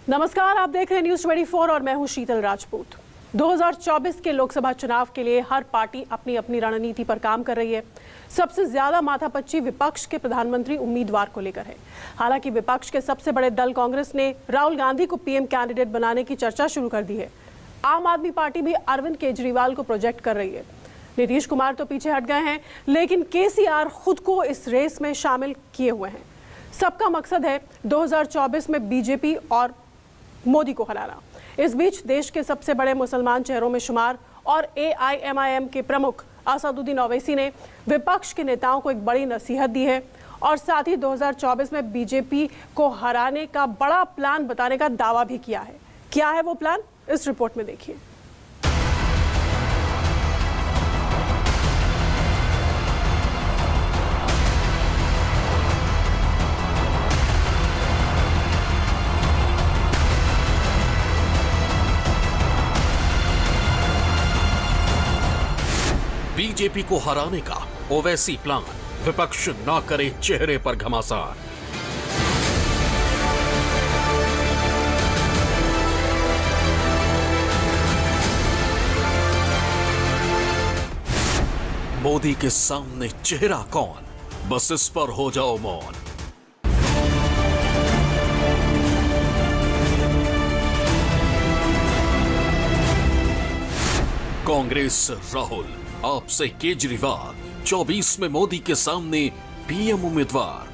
नमस्कार, आप देख रहे हैं न्यूज 24 और मैं हूं शीतल राजपूत। 2024 के लोकसभा चुनाव के लिए हर पार्टी अपनी अपनी रणनीति पर काम कर रही है। सबसे ज्यादा माथापच्ची विपक्ष के प्रधानमंत्री उम्मीदवार को लेकर है। हालांकि विपक्ष के सबसे बड़े दल कांग्रेस ने राहुल गांधी को पीएम कैंडिडेट बनाने की चर्चा शुरू कर दी है। आम आदमी पार्टी भी अरविंद केजरीवाल को प्रोजेक्ट कर रही है। नीतीश कुमार तो पीछे हट गए हैं, लेकिन केसीआर खुद को इस रेस में शामिल किए हुए हैं। सबका मकसद है 2024 में बीजेपी और मोदी को हराना। इस बीच देश के सबसे बड़े मुसलमान चेहरों में शुमार और AIMIM के प्रमुख असदुद्दीन ओवैसी ने विपक्ष के नेताओं को एक बड़ी नसीहत दी है और साथ ही 2024 में बीजेपी को हराने का बड़ा प्लान बताने का दावा भी किया है। क्या है वो प्लान, इस रिपोर्ट में देखिए। बीजेपी को हराने का ओवैसी प्लान, विपक्ष ना करे चेहरे पर घमासान। मोदी के सामने चेहरा कौन, बस इस पर हो जाओ मौन। कांग्रेस राहुल, आपसे केजरीवाल, 24 में मोदी के सामने पीएम उम्मीदवार।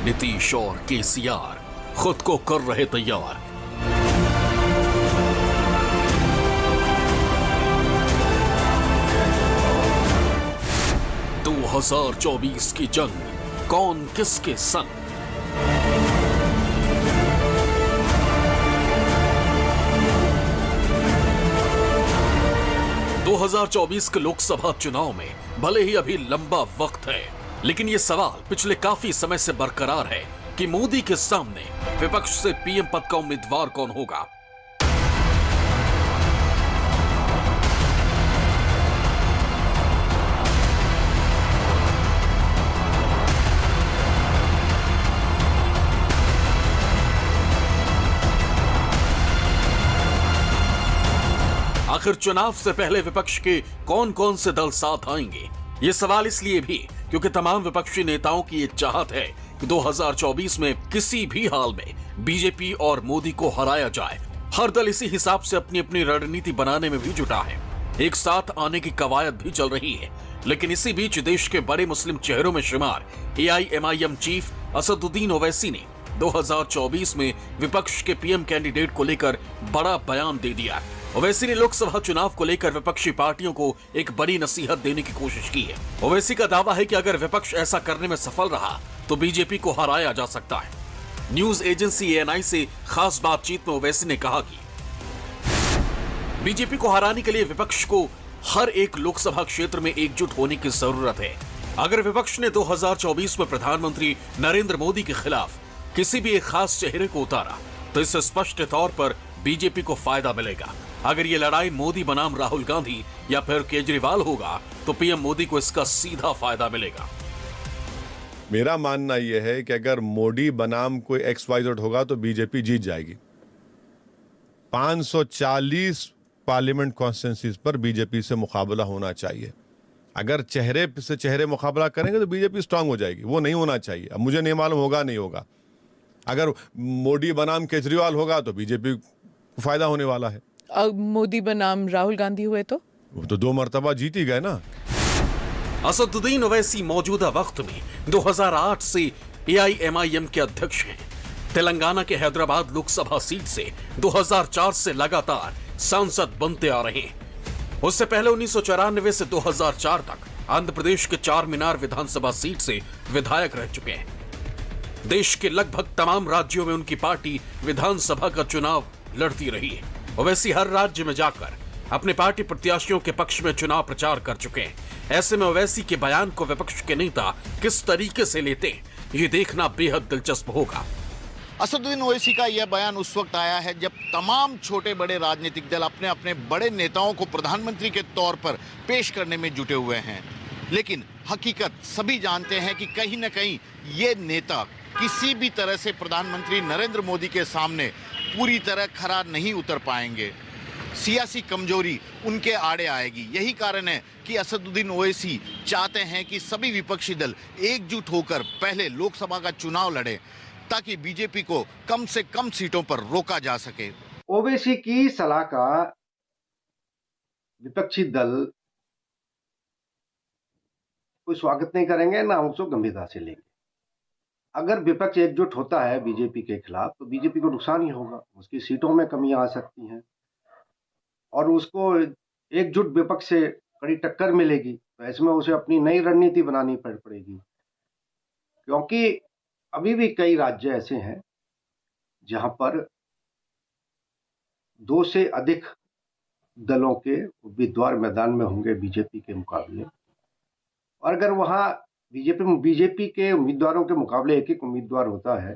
नीतीश और केसीआर खुद को कर रहे तैयार। दो 2024 की जंग, कौन किसके संग। 2024 के लोकसभा चुनाव में भले ही अभी लंबा वक्त है, लेकिन ये सवाल पिछले काफी समय से बरकरार है कि मोदी के सामने विपक्ष से पीएम पद का उम्मीदवार कौन होगा। आखिर चुनाव से पहले विपक्ष के कौन कौन से दल साथ आएंगे, ये सवाल इसलिए भी क्योंकि तमाम विपक्षी नेताओं की ये चाहत है कि 2024 में किसी भी हाल में बीजेपी और मोदी को हराया जाए। हर दल इसी हिसाब से अपनी अपनी रणनीति बनाने में भी जुटा है। एक साथ आने की कवायद भी चल रही है, लेकिन इसी बीच देश के बड़े मुस्लिम चेहरों में शुमार AIMIM चीफ असदुद्दीन ओवैसी ने 2024 में विपक्ष के पीएम कैंडिडेट को लेकर बड़ा बयान दे दिया। ओवैसी ने लोकसभा चुनाव को लेकर विपक्षी पार्टियों को एक बड़ी नसीहत देने की कोशिश की है। ओवैसी का दावा है कि अगर विपक्ष ऐसा करने में सफल रहा तो बीजेपी को हराया जा सकता है। न्यूज एजेंसी ANI से खास बातचीत में ओवैसी ने कहा कि बीजेपी को हराने के लिए विपक्ष को हर एक लोकसभा क्षेत्र में एकजुट होने की जरूरत है। अगर विपक्ष ने 2024 में प्रधानमंत्री नरेंद्र मोदी के खिलाफ किसी भी एक खास चेहरे को उतारा तो इससे स्पष्ट तौर पर बीजेपी को फायदा मिलेगा। अगर ये लड़ाई मोदी बनाम राहुल गांधी या फिर केजरीवाल होगा तो पीएम मोदी को इसका सीधा फायदा मिलेगा। मेरा मानना यह है कि अगर मोदी बनाम कोई XYZ होगा तो बीजेपी जीत जाएगी। 540 पार्लियामेंट कॉन्स्टिट्यूंसीज पर बीजेपी से मुकाबला होना चाहिए। अगर चेहरे से चेहरे मुकाबला करेंगे तो बीजेपी स्ट्रांग हो जाएगी। वो नहीं होना चाहिए। अब मुझे नहीं मालूम होगा नहीं होगा। अगर मोदी बनाम केजरीवाल होगा तो बीजेपी को फायदा होने वाला है। मोदी बनाम राहुल गांधी हुए तो वो तो 2 मर्तबा जीत ही गए ना। असदुद्दीन ओवैसी मौजूदा वक्त में 2008 से AIMIM के अध्यक्ष हैं। तेलंगाना के हैदराबाद लोकसभा सीट से 2004 से लगातार सांसद बनते आ रहे हैं। उससे पहले 1994 से 2004 तक आंध्र प्रदेश के चार मीनार विधानसभा सीट से विधायक रह चुके हैं। देश के लगभग तमाम राज्यों में उनकी पार्टी विधानसभा का चुनाव लड़ती रही है। ओवैसी हर राज्य में जाकर अपने पार्टी प्रत्याशियों के पक्ष में चुनाव प्रचार कर चुके हैं। ऐसे में ओवैसी के बयान को विपक्ष के नेता किस तरीके से लेते हैं, ये देखना बेहद दिलचस्प होगा। असदुद्दीन ओवैसी का यह बयान उस वक्त आया है जब तमाम छोटे बड़े राजनीतिक दल अपने अपने बड़े नेताओं को प्रधानमंत्री के तौर पर पेश करने में जुटे हुए हैं। लेकिन हकीकत सभी जानते हैं कि कहीं न कहीं ये नेता किसी भी तरह से प्रधानमंत्री नरेंद्र मोदी के सामने पूरी तरह खरा नहीं उतर पाएंगे। सियासी कमजोरी उनके आड़े आएगी। यही कारण है कि असदुद्दीन ओवैसी चाहते हैं कि सभी विपक्षी दल एकजुट होकर पहले लोकसभा का चुनाव लड़े ताकि बीजेपी को कम से कम सीटों पर रोका जा सके। ओवैसी की सलाह का विपक्षी दल कोई स्वागत नहीं करेंगे, ना उसको गंभीरता से लेंगे। अगर विपक्ष एकजुट होता है बीजेपी के खिलाफ तो बीजेपी को नुकसान ही होगा, उसकी सीटों में कमियां आ सकती हैं और उसको एकजुट विपक्ष से कड़ी टक्कर मिलेगी। तो ऐसे में उसे अपनी नई रणनीति बनानी पड़ेगी, क्योंकि अभी भी कई राज्य ऐसे हैं जहां पर 2 से अधिक दलों के उम्मीदवार मैदान में होंगे बीजेपी के मुकाबले, और अगर वहां बीजेपी के उम्मीदवारों के मुकाबले एक उम्मीदवार होता है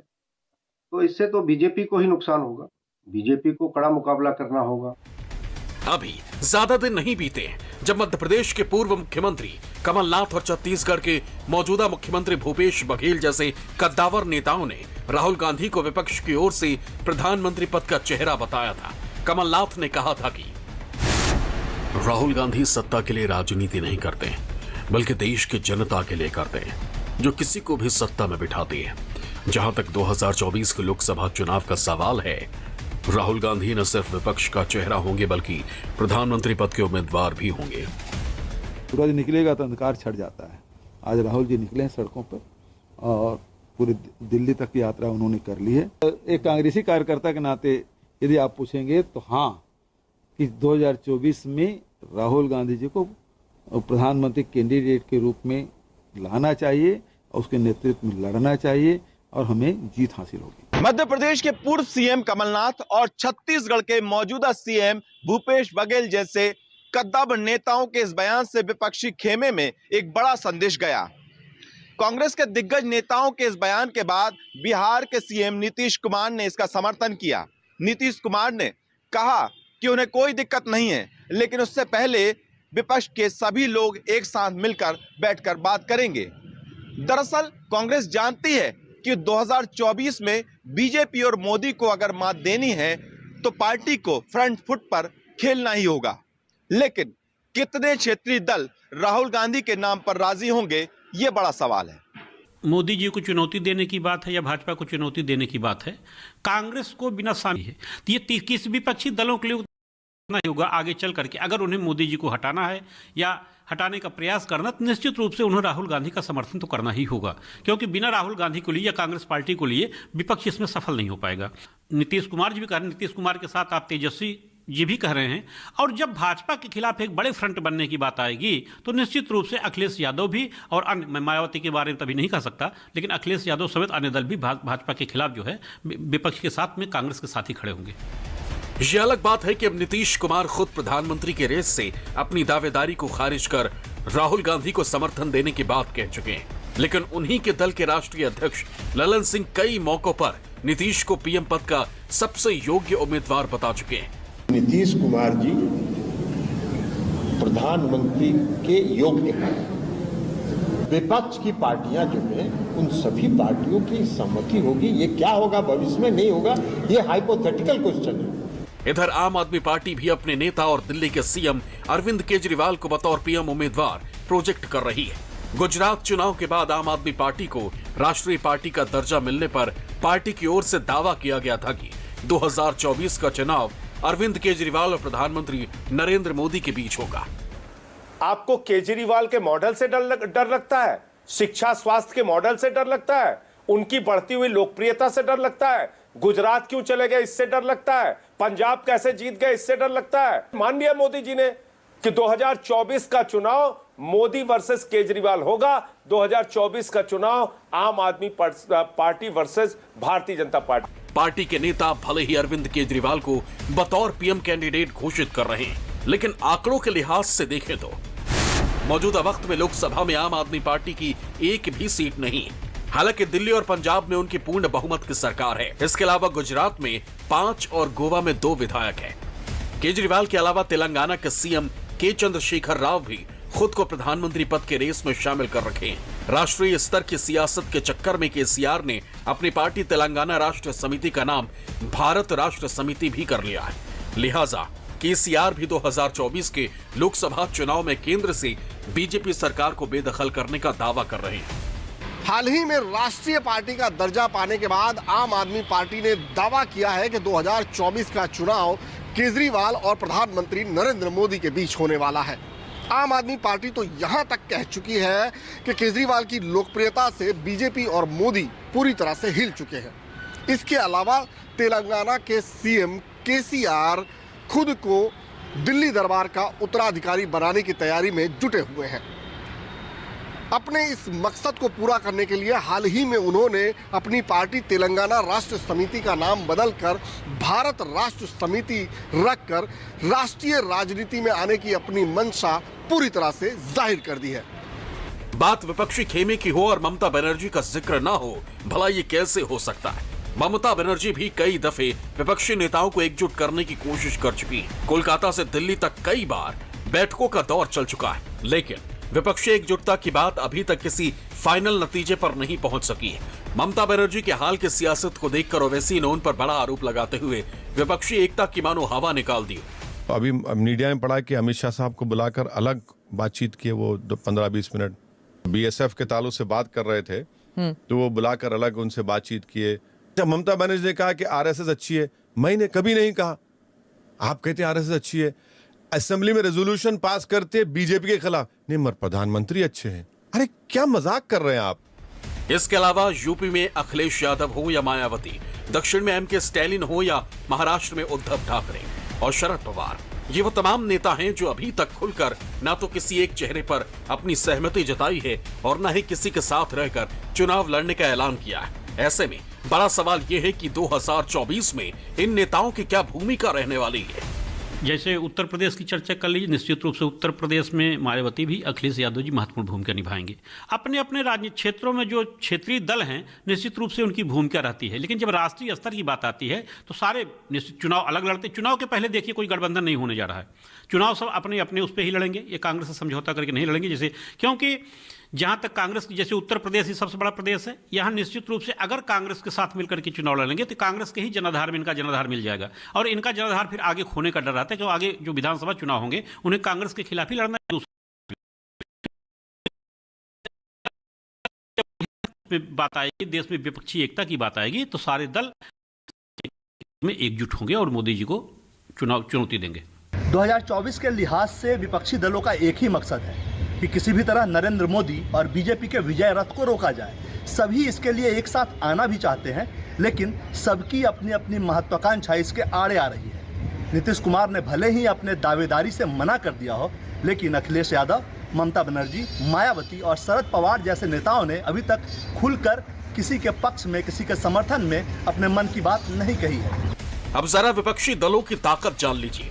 तो इससे तो बीजेपी को ही नुकसान होगा, बीजेपी को कड़ा मुकाबला करना होगा। अभी ज्यादा दिन नहीं बीते जब मध्य प्रदेश के पूर्व मुख्यमंत्री कमलनाथ और छत्तीसगढ़ के मौजूदा मुख्यमंत्री भूपेश बघेल जैसे कद्दावर नेताओं ने राहुल गांधी को विपक्ष की ओर से प्रधानमंत्री पद का चेहरा बताया था। कमलनाथ ने कहा था कि राहुल गांधी सत्ता के लिए राजनीति नहीं करते बल्कि देश की जनता के लिए करते हैं, जो किसी को भी सत्ता में बिठाती है। जहां तक 2024 के लोकसभा चुनाव का सवाल है, राहुल गांधी न सिर्फ विपक्ष का चेहरा होंगे बल्कि प्रधानमंत्री पद के उम्मीदवार भी होंगे। सूरज निकलेगा तो अंधकार छट जाता है। आज राहुल जी निकले हैं सड़कों पर और पूरी दिल्ली तक की यात्रा उन्होंने कर ली है। एक कांग्रेसी कार्यकर्ता के नाते यदि आप पूछेंगे तो हाँ, कि 2024 में राहुल गांधी जी को प्रधानमंत्री कैंडिडेट के रूप में लाना चाहिए और उसके नेतृत्व में लड़ना चाहिए और हमें जीत हासिल होगी। मध्य प्रदेश के पूर्व सीएम कमलनाथ और छत्तीसगढ़ के मौजूदा सीएम भूपेश बघेल जैसे कद्दावर नेताओं के इस बयान से विपक्षी खेमे में एक बड़ा संदेश गया। कांग्रेस के दिग्गज नेताओं के इस बयान के बाद बिहार के सीएम नीतीश कुमार ने इसका समर्थन किया। नीतीश कुमार ने कहा कि उन्हें कोई दिक्कत नहीं है, लेकिन उससे पहले विपक्ष के सभी लोग एक साथ मिलकर बैठकर बात करेंगे। दरअसल कांग्रेस जानती है कि 2024 में बीजेपी और मोदी को अगर मात देनी है तो पार्टी को फ्रंट फुट पर खेलना ही होगा। लेकिन कितने क्षेत्रीय दल राहुल गांधी के नाम पर राजी होंगे, ये बड़ा सवाल है। मोदी जी को चुनौती देने की बात है या भाजपा को चुनौती देने की बात है, कांग्रेस को बिना शामिल है तो ये किसी विपक्षी दलों के लिए नहीं होगा। आगे चल करके अगर उन्हें मोदी जी को हटाना है या हटाने का प्रयास करना, तो निश्चित रूप से उन्हें राहुल गांधी का समर्थन तो करना ही होगा, क्योंकि बिना राहुल गांधी को लिए या कांग्रेस पार्टी को लिए विपक्ष इसमें सफल नहीं हो पाएगा। नीतीश कुमार जी भी कह रहे हैं, नीतीश कुमार के साथ आप तेजस्वी जी भी कह रहे हैं, और जब भाजपा के खिलाफ एक बड़े फ्रंट बनने की बात आएगी तो निश्चित रूप से अखिलेश यादव भी और अन्य, मैं मायावती के बारे में तभी नहीं कह सकता, लेकिन अखिलेश यादव समेत अन्य दल भी भाजपा के खिलाफ जो है विपक्ष के साथ में कांग्रेस के साथ ही खड़े होंगे। ये अलग बात है कि अब नीतीश कुमार खुद प्रधानमंत्री के रेस से अपनी दावेदारी को खारिज कर राहुल गांधी को समर्थन देने की बात कह चुके हैं, लेकिन उन्हीं के दल के राष्ट्रीय अध्यक्ष ललन सिंह कई मौकों पर नीतीश को पीएम पद का सबसे योग्य उम्मीदवार बता चुके हैं। नीतीश कुमार जी प्रधानमंत्री के योग्य हैं। विपक्ष की पार्टियां जो है उन सभी पार्टियों की सहमति होगी। ये क्या होगा भविष्य में नहीं होगा, ये हाइपोथेटिकल क्वेश्चन है। इधर आम आदमी पार्टी भी अपने नेता और दिल्ली के सीएम अरविंद केजरीवाल को बतौर पीएम उम्मीदवार प्रोजेक्ट कर रही है। गुजरात चुनाव के बाद आम आदमी पार्टी को राष्ट्रीय पार्टी का दर्जा मिलने पर पार्टी की ओर से दावा किया गया था कि 2024 का चुनाव अरविंद केजरीवाल और प्रधानमंत्री नरेंद्र मोदी के बीच होगा। आपको केजरीवाल के मॉडल से डर लगता है, शिक्षा स्वास्थ्य के मॉडल से डर लगता है, उनकी बढ़ती हुई लोकप्रियता से डर लगता है, गुजरात क्यों चले गए इससे डर लगता है, पंजाब कैसे जीत गए इससे डर लगता है। मान लिया मोदी जी ने कि 2024 का चुनाव मोदी वर्सेस केजरीवाल होगा, 2024 का चुनाव आम आदमी party versus Bharatiya Janata party. Party के नेता भले ही अरविंद केजरीवाल को बतौर पीएम कैंडिडेट घोषित कर रहे हैं, लेकिन आंकड़ों के लिहाज से देखें तो मौजूदा वक्त में लोकसभा में आम आदमी पार्टी की एक भी सीट नहीं। हालांकि दिल्ली और पंजाब में उनकी पूर्ण बहुमत की सरकार है। इसके अलावा गुजरात में 5 और गोवा में 2 विधायक हैं। केजरीवाल के अलावा तेलंगाना के सीएम के चंद्रशेखर राव भी खुद को प्रधानमंत्री पद के रेस में शामिल कर रखे हैं। राष्ट्रीय स्तर की सियासत के चक्कर में केसीआर ने अपनी पार्टी तेलंगाना राष्ट्र समिति का नाम भारत राष्ट्र समिति भी कर लिया है। लिहाजा केसीआर भी 2024 के लोकसभा चुनाव में केंद्र से बीजेपी सरकार को बेदखल करने का दावा कर रहे हैं। हाल ही में राष्ट्रीय पार्टी का दर्जा पाने के बाद आम आदमी पार्टी ने दावा किया है कि 2024 का चुनाव केजरीवाल और प्रधानमंत्री नरेंद्र मोदी के बीच होने वाला है। आम आदमी पार्टी तो यहां तक कह चुकी है कि केजरीवाल की लोकप्रियता से बीजेपी और मोदी पूरी तरह से हिल चुके हैं। इसके अलावा तेलंगाना के सीएम केसीआर खुद को दिल्ली दरबार का उत्तराधिकारी बनाने की तैयारी में जुटे हुए हैं। अपने इस मकसद को पूरा करने के लिए हाल ही में उन्होंने अपनी पार्टी तेलंगाना राष्ट्र समिति का नाम बदलकर भारत राष्ट्र समिति रखकर राष्ट्रीय राजनीति में आने की अपनी मंशा पूरी तरह से जाहिर कर दी है। बात विपक्षी खेमे की हो और ममता बनर्जी का जिक्र ना हो, भला ये कैसे हो सकता है? ममता बनर्जी भी कई दफे विपक्षी नेताओं को एकजुट करने की कोशिश कर चुकी है। कोलकाता से दिल्ली तक कई बार बैठकों का दौर चल चुका है, लेकिन विपक्षी एकजुटता की बात अभी तक किसी फाइनल नतीजे पर नहीं पहुंच सकी है। ममता बनर्जी के हाल के सियासत को देखकर ओवैसी ने उन पर बड़ा आरोप लगाते हुए विपक्षी एकता की मानो हवा निकाल दी। अभी मीडिया में पढ़ा कि अमित शाह साहब को बुलाकर अलग बातचीत किए, वो 15-20 मिनट बीएसएफ के ताल्लुक से बात कर रहे थे, तो वो बुलाकर अलग उनसे बातचीत किए। जब ममता बनर्जी ने कहा कि आरएसएस अच्छी है, मैंने कभी नहीं कहा। आप कहते हैं आरएसएस अच्छी है, असेंबली में रेजोल्यूशन पास करते बीजेपी के खिलाफ, नहीं मर प्रधानमंत्री अच्छे हैं। अरे क्या मजाक कर रहे हैं आप? इसके अलावा यूपी में अखिलेश यादव हो या मायावती, दक्षिण में एमके स्टैलिन हो या महाराष्ट्र में उद्धव ठाकरे और शरद पवार, ये वो तमाम नेता हैं जो अभी तक खुलकर ना तो किसी एक चेहरे पर अपनी सहमति जताई है और न ही किसी के साथ रहकर चुनाव लड़ने का ऐलान किया है। ऐसे में बड़ा सवाल यह है कि 2024 में इन नेताओं की क्या भूमिका रहने वाली है। जैसे उत्तर प्रदेश की चर्चा कर लीजिए, निश्चित रूप से उत्तर प्रदेश में मायावती भी अखिलेश यादव जी महत्वपूर्ण भूमिका निभाएंगे। अपने अपने राजनीतिक क्षेत्रों में जो क्षेत्रीय दल हैं निश्चित रूप से उनकी भूमिका रहती है, लेकिन जब राष्ट्रीय स्तर की बात आती है तो सारे निश्चित चुनाव अलग लड़ते। चुनाव के पहले देखिए कोई गठबंधन नहीं होने जा रहा है, चुनाव सब अपने अपने उस पर ही लड़ेंगे, ये कांग्रेस से समझौता करके नहीं लड़ेंगे। जैसे क्योंकि जहां तक कांग्रेस की, जैसे उत्तर प्रदेश ही सबसे बड़ा प्रदेश है, यहां निश्चित रूप से अगर कांग्रेस के साथ मिलकर के चुनाव लड़ेंगे तो कांग्रेस के ही जनाधार में इनका जनाधार मिल जाएगा और इनका जनाधार फिर आगे खोने का डर रहता है, क्योंकि आगे जो विधानसभा चुनाव होंगे उन्हें कांग्रेस के खिलाफ ही लड़ना है। बात आएगी देश में विपक्षी एकता की बात आएगी तो सारे दल में एकजुट होंगे और मोदी जी को चुनौती देंगे। 2024 के लिहाज से विपक्षी दलों का एक ही मकसद है कि किसी भी तरह नरेंद्र मोदी और बीजेपी के विजय रथ को रोका जाए। सभी इसके लिए एक साथ आना भी चाहते हैं, लेकिन सबकी अपनी अपनी महत्वाकांक्षा इसके आड़े आ रही है। नीतीश कुमार ने भले ही अपने दावेदारी से मना कर दिया हो, लेकिन अखिलेश यादव, ममता बनर्जी, मायावती और शरद पवार जैसे नेताओं ने अभी तक खुलकर किसी के पक्ष में, किसी के समर्थन में अपने मन की बात नहीं कही है। अब जरा विपक्षी दलों की ताकत जान लीजिए।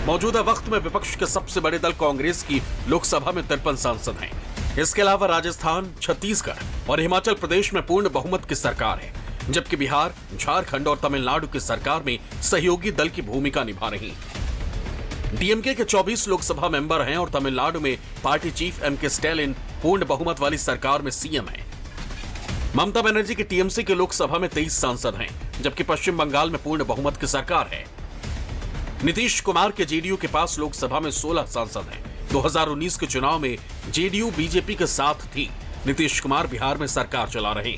मौजूदा वक्त में विपक्ष के सबसे बड़े दल कांग्रेस की लोकसभा में 53 सांसद हैं। इसके अलावा राजस्थान, छत्तीसगढ़ और हिमाचल प्रदेश में पूर्ण बहुमत की सरकार है, जबकि बिहार, झारखंड और तमिलनाडु की सरकार में सहयोगी दल की भूमिका निभा रही है। डीएमके के 24 लोकसभा मेंबर हैं और तमिलनाडु में पार्टी चीफ एमके स्टैलिन पूर्ण बहुमत वाली सरकार में सीएम है। ममता बनर्जी की टीएमसी के लोकसभा में 23 सांसद हैं, जबकि पश्चिम बंगाल में पूर्ण बहुमत की सरकार है। नीतीश कुमार के जेडीयू के पास लोकसभा में 16 सांसद हैं। 2019 के चुनाव में जेडीयू बीजेपी के साथ थी। नीतीश कुमार बिहार में सरकार चला रहे।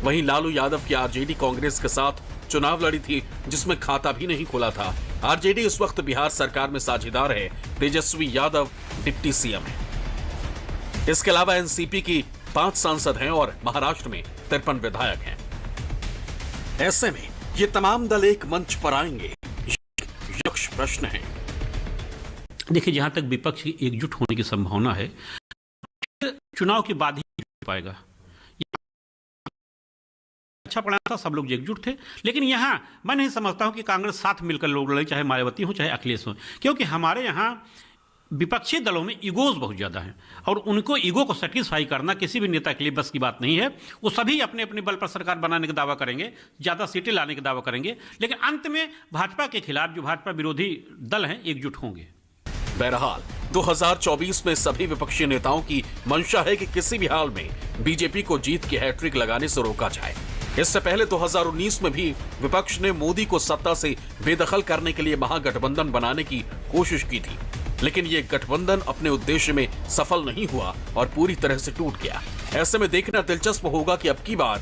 वहीं लालू यादव की आरजेडी कांग्रेस के साथ चुनाव लड़ी थी, जिसमें खाता भी नहीं खुला था। आरजेडी इस वक्त बिहार सरकार में साझेदार है। तेजस्वी यादव डिप्टी सीएम है। इसके अलावा एनसीपी की 5 सांसद हैं और महाराष्ट्र में 53 विधायक हैं। ऐसे में ये तमाम दल एक मंच पर आएंगे, यक्ष प्रश्न है। देखिए, जहां तक विपक्ष की एकजुट होने की संभावना है, चुनाव के बाद ही पाएगा। अच्छा पड़ा था, सब लोग एकजुट थे, लेकिन यहां मैं नहीं समझता हूं कि कांग्रेस साथ मिलकर लोग लड़े, चाहे मायावती हो चाहे अखिलेश हो, क्योंकि हमारे यहां विपक्षी दलों में ईगोज बहुत ज़्यादा हैं और उनको ईगो को सेटिस्फाई करना किसी भी नेता के लिए बस की बात नहीं है। वो सभी अपने अपने बल पर सरकार बनाने का दावा करेंगे, ज़्यादा सीटें लाने का दावा करेंगे, लेकिन अंत में भाजपा के खिलाफ जो भाजपा विरोधी दल हैं एकजुट होंगे। बहरहाल 2024 में सभी विपक्षी नेताओं की मंशा है कि किसी भी हाल में बीजेपी को जीत की हैट्रिक लगाने से रोका जाए। इससे पहले 2019 में भी विपक्ष ने मोदी को सत्ता से बेदखल करने के लिए महागठबंधन बनाने की कोशिश की थी, लेकिन ये गठबंधन अपने उद्देश्य में सफल नहीं हुआ और पूरी तरह से टूट गया। ऐसे में देखना दिलचस्प होगा कि अब की बार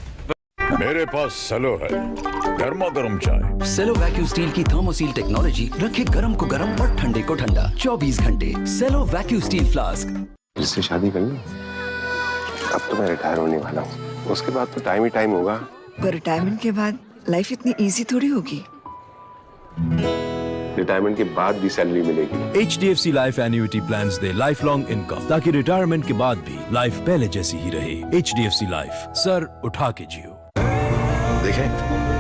मेरे पास सेलो है, गर्मा गर्म चाय। सेलो वैक्यूम स्टील की थर्मोसील टेक्नोलॉजी रखे गर्म को गर्म और ठंडे को ठंडा 24 घंटे। सेलो वैक्यूम स्टील फ्लास्क। जिससे शादी करनी, अब तो मैं रिटायर होने वाला हूँ, उसके बाद तो टाइम ही टाइम होगा। पर रिटायरमेंट के बाद लाइफ इतनी इजी थोड़ी होगी। रिटायरमेंट के बाद भी सैलरी मिलेगी। HDFC life annuity plans day life long income, ताकि रिटायरमेंट के बाद भी लाइफ पहले जैसी ही रहे। HDFC लाइफ, सर उठा के जियो। देखें